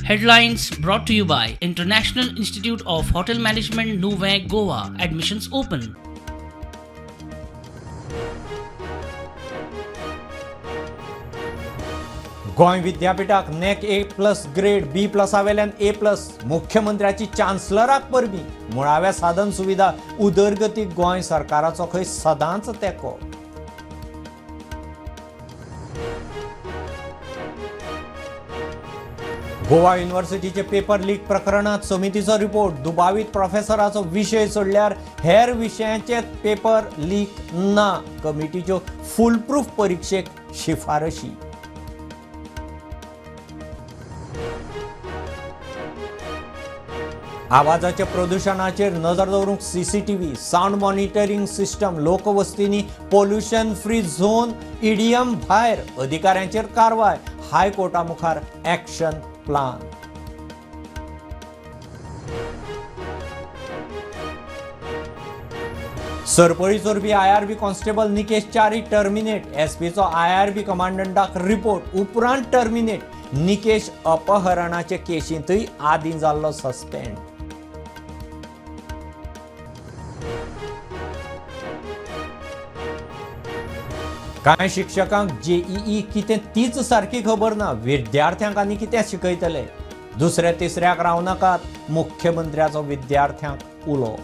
Headlines brought to you by International Institute of Hotel Management, Nuvei, Goa. Admissions open. Goa विद्यापीठाक NAAC A+ grade B+ वेल्यान A+. मुख्यमंत्र्याची चान्सलराक परबी. मुळाव्या साधन सुविधा उदरगतीक गोंय सरकाराचो खंय सदांच तेंको. गोवा युनिव्हर्सिटीचे पेपर लीक प्रकरणात समितीचो रिपोर्ट. दुबावित प्रोफेसराचो विशय सोडल्यार हेर विशयांचे पेपर लीक ना. कमिटीच्यो फुलप्रूफ परीक्षेक शिफारशी. आवाजाच्या प्रदूषणाचेर नजर दवरूंक CCTV, साऊंड मॉनिटरिंग सिस्टम, लोकवस्तींनी पोल्युशन फ्री झोन, EDM भायर. अधिकाऱ्यांचेर कारवाय. हायकोर्टा मुखार एक्शन प्लान. सरपळी चोरपी IRB कॉन्स्टेबल निकेश च्यारी टर्मिनेट. SPचो IRB कमांडंटाक रिपोर्ट. उपरांत टर्मिनेट. निकेश अपहरणाचे केशींतय आदीं जाल्लो सस्पेंड. कांय शिक्षकांक JEE कितें तीच सारकी खबर ना. विद्यार्थ्यांक आनी कितें शिकयतले. दुसऱ्या तिसऱ्याक रावनाकात. मुख्यमंत्र्याचो विद्यार्थ्यांक उलो.